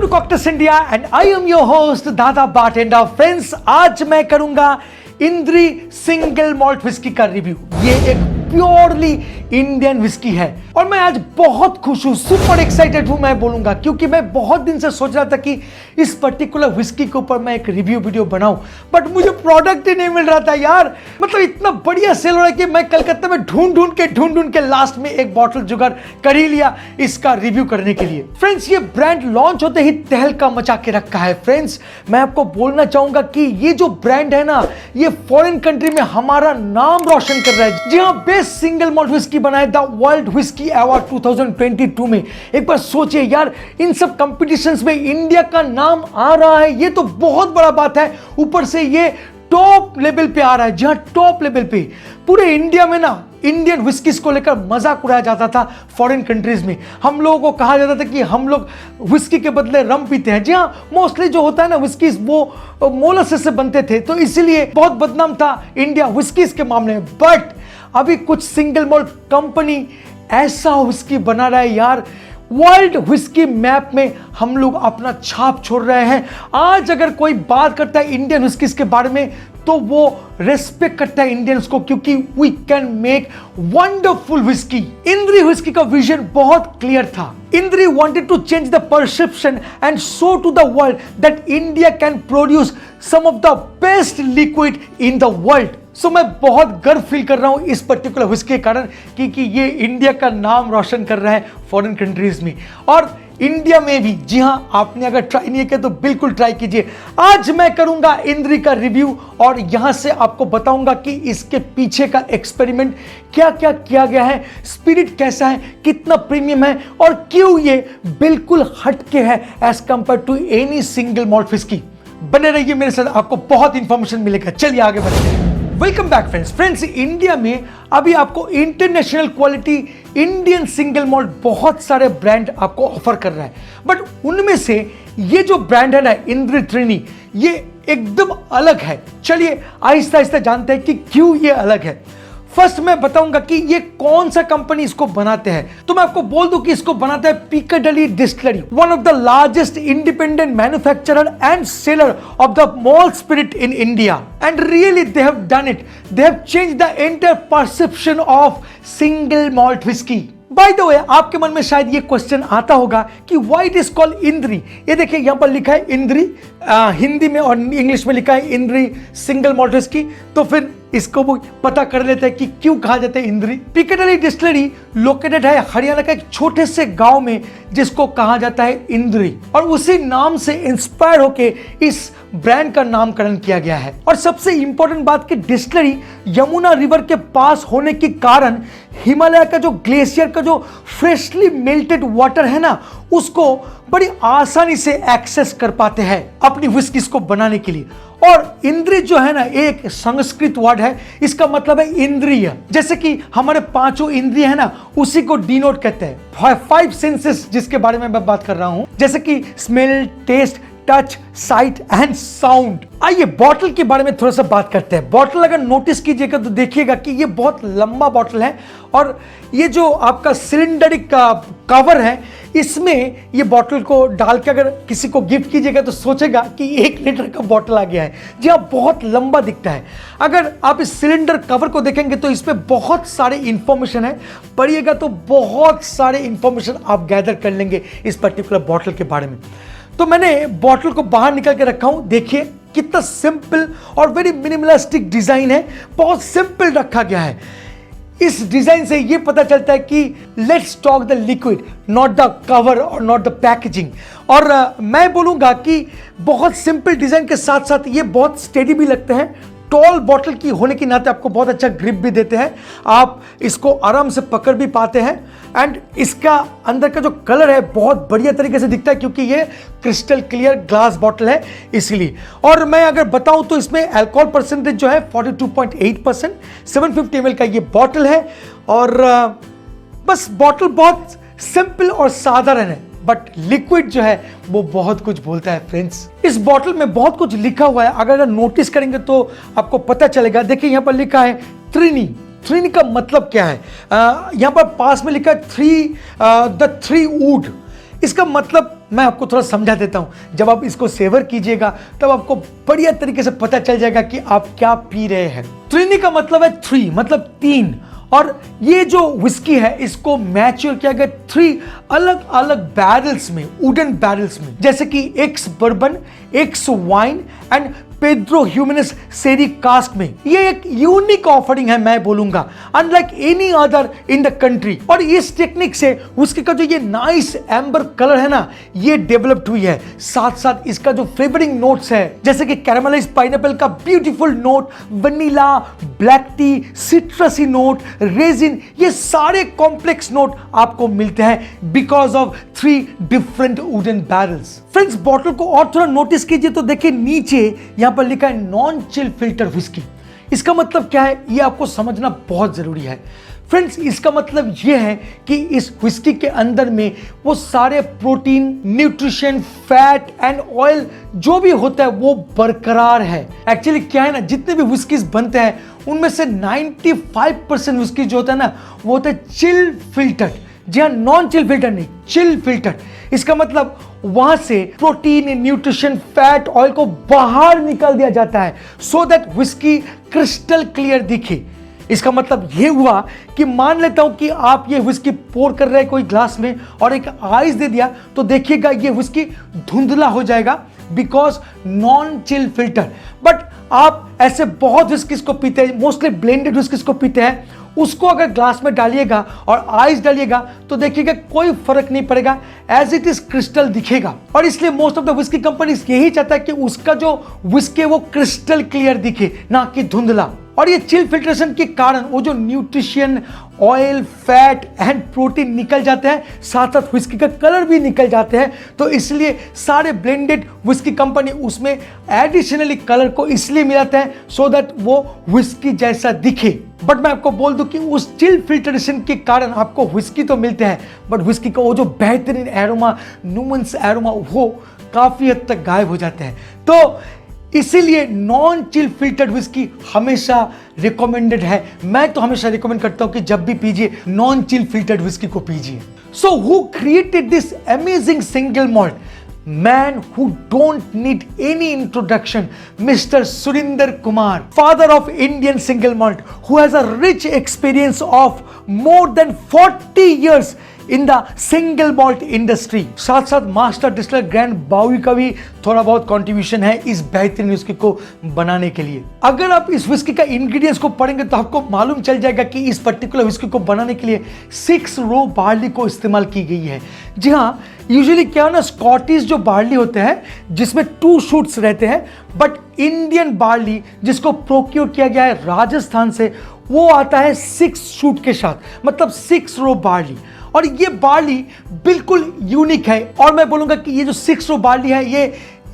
To cocktails India and I am your host Dada bartender. Friends, आज मैं करूंगा Indri single malt whisky का review. ये एक प्योरली इंडियन विस्की है और मैं आज बहुत खुश हूं, सुपर एक्साइटेड हूं मैं बोलूंगा, क्योंकि मैं बहुत दिन से सोच रहा था कि इस पर्टिकुलर विस्की के ऊपर मैं एक रिव्यू वीडियो बनाऊं, बट मुझे प्रोडक्ट ही नहीं मिल रहा था यार। मतलब इतना बढ़िया सेल हो रहा है कि मैं कलकत्ता में ढूंढ के लास्ट में एक बॉटल जुगाड़ कर ही लिया इसका रिव्यू करने के लिए। फ्रेंड्स, ये ब्रांड लॉन्च होते ही तहलका मचा के रखा है। फ्रेंड्स, मैं आपको बोलना चाहूंगा कि ये जो ब्रांड है ना, ये फॉरेन कंट्री में हमारा नाम रोशन कर रहा है। जी हाँ, बेस्ट सिंगल मॉल्ट विस्की बनाए द वर्ल्ड विस्की अवार्ड 2022 में। एक बार सोचिए यार, इन सब कंपटीशंस में इंडिया का नाम आ रहा है, ये तो बहुत बड़ा बात है। ऊपर से ये टॉप लेवल पे आ रहा है। जी हाँ, टॉप लेवल पे। पूरे इंडिया में ना इंडियन विस्कीज को लेकर मजाक उड़ाया जाता था फॉरेन कंट्रीज में। हम लोगों को कहा जाता था कि हम लोग विस्की के बदले रम पीते हैं। जी हाँ, मोस्टली जो होता है ना विस्कीज वो मोलासेस से बनते थे, तो इसीलिए बहुत बदनाम था इंडिया विस्कीज के मामले में। बट अभी कुछ सिंगल मॉल्ट कंपनी ऐसा विस्की बना रहा है यार, वर्ल्ड विस्की मैप में हम लोग अपना छाप छोड़ रहे हैं। आज अगर कोई बात करता है इंडियन विस्कीज के बारे में तो वो रेस्पेक्ट करता है इंडियंस को, क्योंकि we can make wonderful whisky. Indri whisky का विजन बहुत क्लियर था। Indri wanted to change the perception and show to the world that India can produce some of the best liquid in the world. So मैं बहुत गर्व feel कर रहा हूं इस पर्टिकुलर विस्की के कारण, क्योंकि ये इंडिया का नाम रोशन कर रहा है फॉरेन कंट्रीज में और इंडिया में भी। जी हां, आपने अगर ट्राई नहीं किया तो बिल्कुल ट्राई कीजिए। आज मैं करूंगा इंद्री का रिव्यू और यहां से आपको बताऊंगा कि इसके पीछे का एक्सपेरिमेंट क्या क्या किया गया है, स्पिरिट कैसा है, कितना प्रीमियम है और क्यों ये बिल्कुल हटके है as compared to any single malt whisky. बने रहिए मेरे साथ, आपको बहुत इंफॉर्मेशन मिलेगा। चलिए आगे बढ़ते हैं। वेलकम बैक फ्रेंड्स, इंडिया में अभी आपको international quality Indian single malt बहुत सारे ब्रांड आपको ऑफर कर रहा है, बट उनमें से ये जो ब्रांड है ना इंद्री ट्रिनी, ये एकदम अलग है। चलिए आहिस्ता आहिस्ता जानते हैं कि क्यों ये अलग है। फर्स्ट मैं बताऊंगा कि ये कौन सा कंपनी इसको बनाते हैं, तो मैं आपको बोल दूं कि इसको बनाता है Piccadilly distillery, one of the largest independent manufacturer and seller of the malt spirit in India. And really they have done it, they have changed the entire perception of single malt whisky. By the way, आपके मन में शायद ये question आता होगा कि why it is called इंद्री। ये देखिए यहां पर लिखा है इंद्री, हिंदी में और इंग्लिश में लिखा है इंद्री सिंगल मॉल्ट विस्की, तो फिर इसको वो पता कर लेते हैं कि क्यों कहा जाता है इंद्री। पिकाडिली डिस्टिलरी लोकेटेड है हरियाणा का एक छोटे से गांव में जिसको कहा जाता है इंद्री, और उसी नाम से इंस्पायर होके इस ब्रांड का नामकरण किया गया है। और सबसे इंपॉर्टेंट बात कि डिस्टिलरी यमुना रिवर के पास होने के कारण हिमालय का जो ग्लेशियर का जो फ्रेशली मेल्टेड वाटर है ना, उसको बड़ी आसानी से एक्सेस कर पाते हैं अपनी विस्कीज को बनाने के लिए। और इंद्री जो है ना, एक संस्कृत वर्ड है, इसका मतलब है इंद्रिय। जैसे कि हमारे पांचों इंद्रिय है ना, उसी को डिनोट कहते हैं। 5 सेंसेस जिसके बारे में मैं बात कर रहा हूं, जैसे कि smell, taste, touch, sight and sound. आइए बॉटल के बारे में थोड़ा सा बात करते हैं। बॉटल अगर नोटिस कीजिएगा तो देखिएगा कि ये बहुत लंबा बॉटल है और ये जो आपका सिलेंडरिक का कवर है, इसमें ये बॉटल को डाल के अगर किसी को गिफ्ट कीजिएगा तो सोचेगा कि 1 लीटर का बॉटल आ गया है। जी हाँ, बहुत लंबा दिखता है। अगर आप इस सिलेंडर कवर को देखेंगे तो इसमें बहुत सारे इंफॉर्मेशन है, पढ़िएगा तो बहुत सारे इंफॉर्मेशन आप गैदर कर लेंगे इस पर्टिकुलर बॉटल के बारे में। तो मैंने बॉटल को बाहर निकाल के रखा हूं, देखिए कितना सिंपल और वेरी मिनिमलिस्टिक डिजाइन है, बहुत सिंपल रखा गया है। इस डिजाइन से ये पता चलता है कि let's talk the liquid, not the cover और नॉट द पैकेजिंग। और मैं बोलूंगा कि बहुत सिंपल डिजाइन के साथ साथ ये बहुत स्टेडी भी लगते हैं। टॉल बॉटल की होने के नाते आपको बहुत अच्छा ग्रिप भी देते हैं, आप इसको आराम से पकड़ भी पाते हैं। एंड इसका अंदर का जो कलर है बहुत बढ़िया तरीके से दिखता है, क्योंकि ये क्रिस्टल क्लियर ग्लास बॉटल है इसीलिए। और मैं अगर बताऊं तो इसमें अल्कोहल परसेंटेज जो है 42.8%, 750 ml का ये बॉटल है। और बस बॉटल बहुत सिंपल और साधारण है, बट लिक्विड जो है वो बहुत कुछ बोलता है। फ्रेंड्स, इस बॉटल में बहुत कुछ लिखा हुआ है, अगर नोटिस करेंगे तो आपको पता चलेगा। देखिए यहां पर लिखा है ट्रिनी। ट्रिनी का मतलब क्या है? यहां पर पास में लिखा है द थ्री वुड। इसका मतलब मैं आपको थोड़ा समझा देता हूं। जब आप इसको सेवर कीजिएगा तब आपको बढ़िया तरीके से पता चल जाएगा कि आप क्या पी रहे हैं। त्रिनी का मतलब है 3, मतलब 3। और ये जो विस्की है इसको मैच्योर किया गया 3 अलग अलग बैरल्स में, वुडन बैरल्स में, जैसे कि ex bourbon, ex wine and Pedro Ximenez sherry cask में। ये एक यूनिक ऑफरिंग है, मैं बोलूंगा, unlike any other in the country. और इस टेक्निक से विस्की का जो ये नाइस एम्बर कलर है ना, ये डेवलप्ड हुई है। साथ साथ इसका जो फ्लेवरिंग नोट्स है, जैसे कि कैरामलाइज्ड पाइनएप्पल का beautiful note, vanilla, black T, सिट्रसी note, resin, ये सारे कॉम्प्लेक्स नोट आपको मिलते हैं because of 3 different wooden barrels. Friends, bottle को और थोड़ा नोटिस कीजिए तो देखिए नीचे यहां पर लिखा है नॉन चिल फिल्टर विस्की। इसका मतलब क्या है, यह आपको समझना बहुत जरूरी है। फ्रेंड्स, इसका मतलब यह है कि इस विस्की के अंदर में वो सारे protein, nutrition, fat and oil जो भी होता है वो बरकरार है। एक्चुअली क्या है ना, जितने भी विस्कीज बनते हैं उनमें से 95% विस्की जो होता है ना वो होता है चिल फिल्टर्ड। जी हाँ, नॉन चिल फिल्टर नहीं, चिल फिल्टर्ड। इसका मतलब वहां से प्रोटीन, न्यूट्रिशन, फैट, ऑयल को बाहर निकाल दिया जाता है so that whisky crystal clear दिखे। इसका मतलब यह हुआ कि मान लेता हूं कि आप ये विस्की पोर कर रहे हैं कोई ग्लास में और एक आइस दे दिया तो देखिएगा ये विस्की धुंधला हो जाएगा because non chill filter. But आप ऐसे बहुत विस्कीज को पीते हैं, मोस्टली ब्लेंडेड विस्कीज को पीते हैं, उसको अगर ग्लास में डालिएगा और आइस डालिएगा तो देखिएगा कोई फर्क नहीं पड़ेगा, एज इट इज क्रिस्टल दिखेगा। और इसलिए most of the whisky companies यही चाहता है कि उसका जो विस्की है वो क्रिस्टल क्लियर दिखे, ना कि धुंधला। और ये चिल फिल्ट्रेशन के कारण वो जो nutrition, oil, fat and protein निकल जाते हैं, साथ साथ विस्की का कलर भी निकल जाते हैं। तो इसलिए सारे ब्लेंडेड विस्की कंपनी उसमें एडिशनली कलर को इसलिए मिलाते हैं सो दैट वो विस्की जैसा दिखे। बट मैं आपको बोल दूं कि उस चिल फिल्ट्रेशन के कारण आपको विस्की तो मिलते हैं बट विस्की का वो जो बेहतरीन एरोमा, नुमन्स एरोमा, वो काफी हद तक गायब हो जाते हैं। तो इसीलिए नॉन चिल फिल्टर्ड विस्की हमेशा रिकमेंडेड है। मैं तो हमेशा रिकमेंड करता हूं कि जब भी पीजिए नॉन चिल फिल्टर्ड विस्की को पीजिए। So who created this amazing single malt? Man who don't need any introduction, Mr. Surinder Kumar, father of Indian single malt, who has a rich experience of more than 40 years in the single malt industry. साथ साथ master distiller grand बाउई का भी थोड़ा बहुत contribution है इस बेहतरीन whisky को बनाने के लिए। अगर आप इस विस्की का इंग्रेडिएंट्स को पढ़ेंगे तो आपको मालूम चल जाएगा कि इस पर्टिकुलर विस्की को बनाने के लिए 6 रो बार्ली को इस्तेमाल की गई है। जी हाँ, यूजुअली क्या है ना, स्कॉटिश जो बार्ली होते हैं जिसमें 2 शूट्स रहते हैं, बट इंडियन बार्ली जिसको प्रोक्योर किया गया है राजस्थान से, वो आता है 6 शूट के साथ, मतलब 6 रो बार्ली। और ये बार्ली बिल्कुल यूनिक है और मैं बोलूंगा कि ये जो 6 रो बार्ली है ये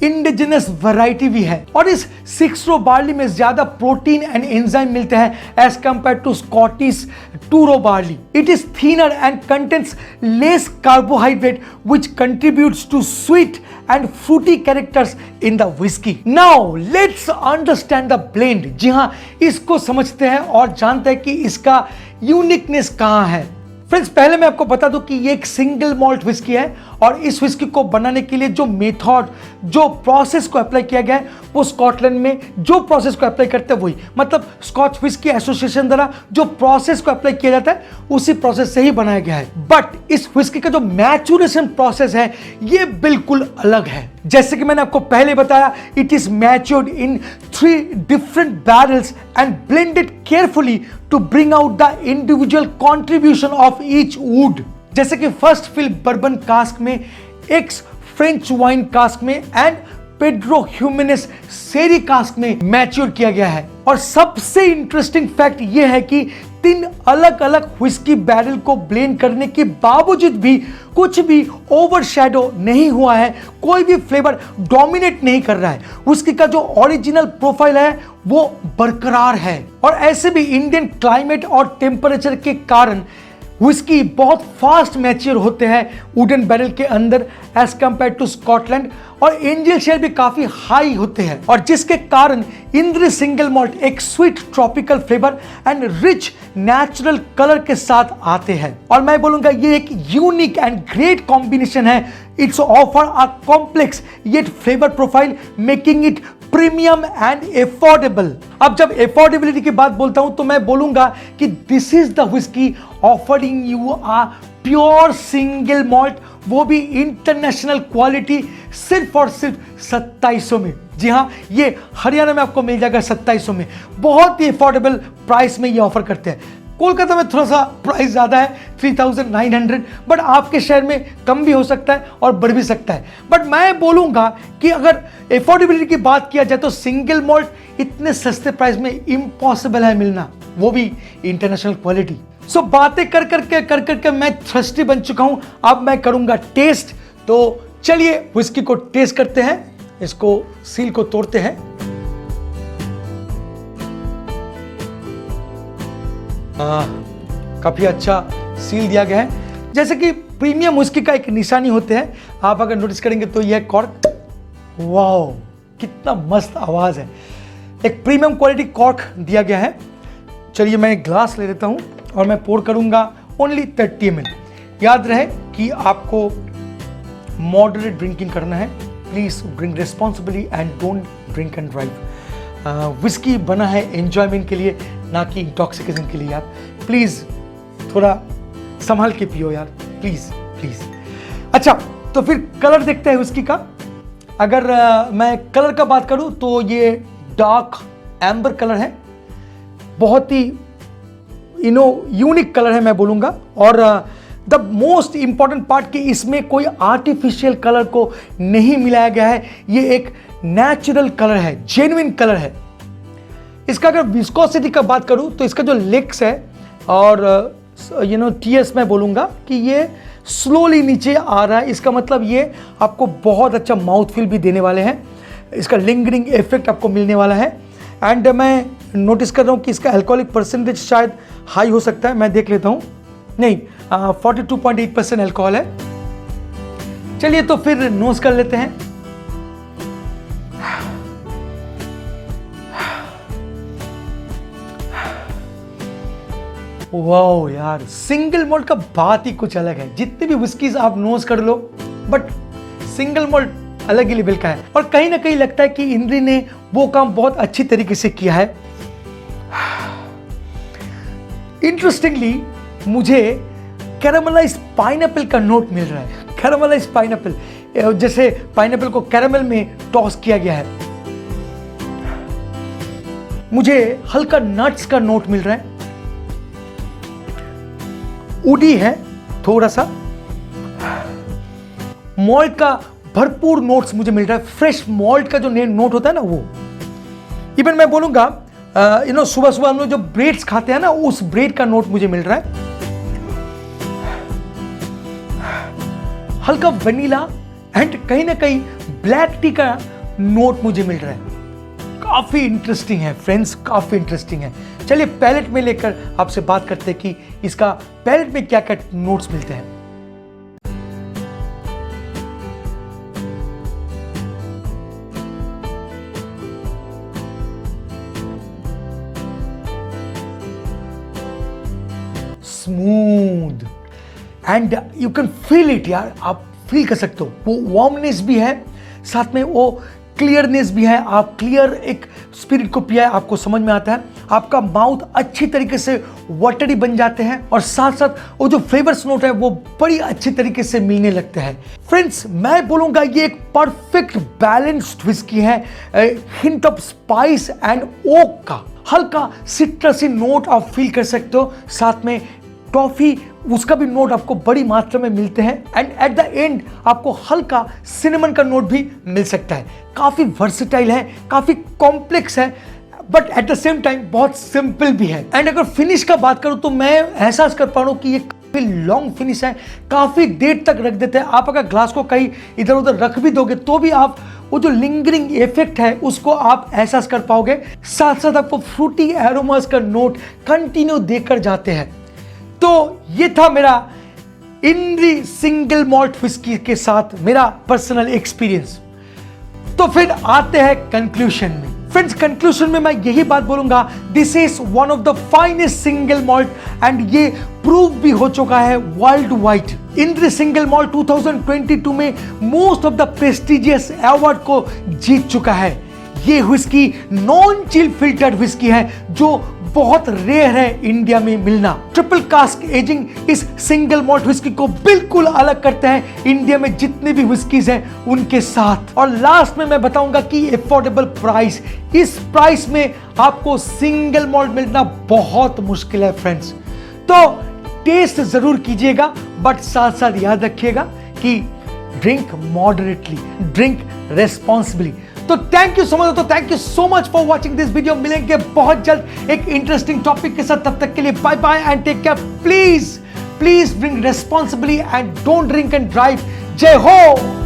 इंडिजिनस वैरायटी भी है। और इस 6 रो बार्ली में ज्यादा प्रोटीन एंड एंजाइम मिलते हैं as compared to Scottish 2 row barley. It is thinner and contains less carbohydrate which contributes to sweet and fruity characters in the whisky. Now let's understand the blend. जी हाँ, इसको समझते हैं और जानते हैं कि इसका यूनिकनेस कहां है। फ्रेंड्स, पहले मैं आपको बता दूं कि ये एक सिंगल मॉल्ट विस्की है और इस विस्की को बनाने के लिए जो मेथड, जो प्रोसेस को अप्लाई किया गया है वो स्कॉटलैंड में जो प्रोसेस को अप्लाई करते हैं वही, मतलब स्कॉच विस्की एसोसिएशन द्वारा जो प्रोसेस को अप्लाई किया जाता है उसी प्रोसेस से ही बनाया गया है। बट इस विस्की का जो मैच्योरेशन प्रोसेस है ये बिल्कुल अलग है। जैसे कि मैंने आपको पहले बताया, it is matured in 3 different barrels and blended carefully to bring out the individual contribution of each wood. जैसे कि फर्स्ट फिल बर्बन कास्क में, एक्स फ्रेंच वाइन कास्क में and Pedro Ximenez sherry cask में mature किया गया है। और सबसे इंटरेस्टिंग फैक्ट यह है कि 3 अलग अलग व्हिस्की बैरल को ब्लेंड करने के बावजूद भी कुछ भी ओवरशैडो नहीं हुआ है, कोई भी फ्लेवर डोमिनेट नहीं कर रहा है। व्हिस्की का जो ओरिजिनल प्रोफाइल है वो बरकरार है। और ऐसे भी इंडियन क्लाइमेट और टेम्परेचर के कारण विस्की बहुत फास्ट मैच्योर होते हैं वुडन बैरल के अंदर एज कंपेयर टू स्कॉटलैंड, और एंजल शेयर भी काफी हाई होते हैं, और जिसके कारण इंद्री सिंगल मॉल्ट एक sweet tropical flavour and rich natural colour के साथ आते हैं। और मैं बोलूंगा ये एक यूनिक एंड ग्रेट कॉम्बिनेशन है। It's offer a complex yet flavour profile making it premium and affordable. अब जब एफोर्डेबिलिटी की बात बोलता हूं तो मैं बोलूंगा कि this is the whisky offering you a pure single malt, वो भी इंटरनेशनल क्वालिटी, सिर्फ और सिर्फ 2700 में। जी हाँ, ये हरियाणा में आपको मिल जाएगा 2700 में। बहुत ही अफोर्डेबल प्राइस में ये ऑफर करते हैं। कोलकाता में थोड़ा सा प्राइस ज़्यादा है 3900, बट आपके शहर में कम भी हो सकता है और बढ़ भी सकता है। बट मैं बोलूँगा कि अगर अफोर्डेबिलिटी की बात किया जाए तो सिंगल मॉल्ट इतने सस्ते प्राइस में इम्पॉसिबल है मिलना, वो भी इंटरनेशनल क्वालिटी। सो बातें कर करके मैं थ्रस्टी बन चुका हूँ। अब मैं करूँगा टेस्ट, तो चलिए व्हिस्की को टेस्ट करते हैं। इसको सील को तोड़ते हैं। काफी अच्छा सील दिया गया है, जैसे कि प्रीमियम व्हिस्की का एक निशानी होते हैं। आप अगर नोटिस करेंगे तो यह कॉर्क, वाओ कितना मस्त आवाज है। एक प्रीमियम क्वालिटी कॉर्क दिया गया है। चलिए मैं एक ग्लास ले लेता हूं और मैं पोर करूंगा ओनली 30 ml। याद रहे कि आपको मॉडरेट ड्रिंकिंग करना है। Please drink responsibly and don't drink and drive. Whisky बना है एंजॉयमेंट के लिए, ना कि इंटॉक्सिकेशन के लिए। यार प्लीज थोड़ा संभाल के पियो यार, प्लीज प्लीज। अच्छा, तो फिर कलर देखते हैं विस्की का। अगर मैं कलर का बात करूं तो ये डार्क एम्बर कलर है, बहुत ही यूनिक कलर है मैं बोलूंगा। और द मोस्ट इंपॉर्टेंट पार्ट कि इसमें कोई आर्टिफिशियल कलर को नहीं मिलाया गया है। ये एक नेचुरल कलर है, जेन्युइन कलर है। इसका अगर विस्कोसिटी का बात करूं तो इसका जो लेग्स है और टीएस मैं बोलूंगा कि ये स्लोली नीचे आ रहा है। इसका मतलब ये आपको बहुत अच्छा माउथ फील भी देने वाले हैं। इसका लिंगरिंग इफेक्ट आपको मिलने वाला है। एंड मैं नोटिस कर रहा हूं कि इसका अल्कोहलिक परसेंटेज शायद हाई हो सकता है। मैं देख लेता हूं, नहीं 42.8% अल्कोहल है। चलिए तो फिर नोज कर लेते हैं। वाओ यार, सिंगल मॉल्ट का बात ही कुछ अलग है। जितने भी विस्कीज आप नोज कर लो, बट सिंगल मॉल्ट अलग ही लेवल का है। और कहीं ना कहीं लगता है कि इंद्री ने वो काम बहुत अच्छी तरीके से किया है। इंटरेस्टिंगली मुझे कैरामलाइज्ड पाइनएप्पल का नोट मिल रहा है। कैरामलाइज्ड पाइनएप्पल, जैसे पाइनएप्पल को कैरामल में टॉस किया गया है। मुझे हल्का नट्स का नोट मिल रहा है, उडी है थोड़ा सा, मॉल्ट का भरपूर नोट्स मुझे मिल रहा है। फ्रेश मॉल्ट का जो नोट होता है ना, वो इवन मैं बोलूंगा सुबह सुबह हम लोग जो ब्रेड्स खाते हैं ना, उस ब्रेड का नोट मुझे मिल रहा है। हल्का वनीला एंड कहीं ना कहीं ब्लैक टी का नोट मुझे मिल रहा है। काफी इंटरेस्टिंग है फ्रेंड्स, काफी इंटरेस्टिंग है। चलिए पैलेट में लेकर आपसे बात करते हैं कि इसका पैलेट में क्या क्या नोट्स मिलते हैं। Smooth and you can feel it यार, आप फील कर सकते हो। वो वार्मनेस भी है, साथ में वो क्लियरनेस भी है। आप क्लियर एक स्पिरिट को पिया है, आपको समझ में आता है। आपका माउथ अच्छी तरीके से वाटरी बन जाते हैं और साथ साथ वो जो फ्लेवर्स नोट है वो बड़ी अच्छी तरीके से मिलने लगते हैं। फ्रेंड्स, मैं बोलूंगा ये एक परफेक्ट बैलेंस्ड विस्की है। Hint of spice and oak का हल्का सिट्रसी नोट आप फील कर सकते हो। साथ में टॉफी, उसका भी नोट आपको बड़ी मात्रा में मिलते हैं। एंड एट द एंड आपको हल्का सिनेमन का नोट भी मिल सकता है। काफी वर्सेटाइल है, काफी कॉम्प्लेक्स है, but at the same time बहुत सिंपल भी है। एंड अगर फिनिश का बात करूं तो मैं एहसास कर पा रहा हूं कि ये काफी लॉन्ग फिनिश है, काफी देर तक रख देते हैं। आप अगर ग्लास को कहीं इधर उधर रख भी दोगे तो भी आप वो जो लिंगरिंग इफेक्ट है उसको आप एहसास कर पाओगे। साथ साथ आपको फ्रूटी एरोमास का नोट कंटिन्यू देकर जाते हैं। तो ये था मेरा इंद्री सिंगल मॉल्ट विस्की के साथ मेरा पर्सनल एक्सपीरियंस। तो फिर आते हैं कंक्लूजन में। फ्रेंड्स, कंक्लूजन में मैं यही बात बोलूंगा, this is one of the finest single malt and ये प्रूव भी हो चुका है वर्ल्ड वाइड। इंद्री सिंगल मॉल्ट 2022 में most of the prestigious award को जीत चुका है। ये whisky non chill filtered whisky है जो बहुत रेयर है इंडिया में मिलना। ट्रिपल कास्क एजिंग इस सिंगल मॉल्ट व्हिस्की को बिल्कुल अलग करते हैं इंडिया में जितने भी व्हिस्कीज हैं उनके साथ। और लास्ट में मैं बताऊंगा कि अफोर्डेबल प्राइस, इस प्राइस में आपको सिंगल मॉल्ट मिलना बहुत मुश्किल है फ्रेंड्स। तो टेस्ट जरूर कीजिएगा, बट साथ साथ याद रखिएगा कि ड्रिंक मॉडरेटली, ड्रिंक रेस्पॉन्सिबली। तो thank you so much for watching this video. मिलेंगे बहुत जल्द एक इंटरेस्टिंग टॉपिक के साथ, तब तक के लिए bye bye and take care. Please drink responsibly and don't drink and drive. जय हो।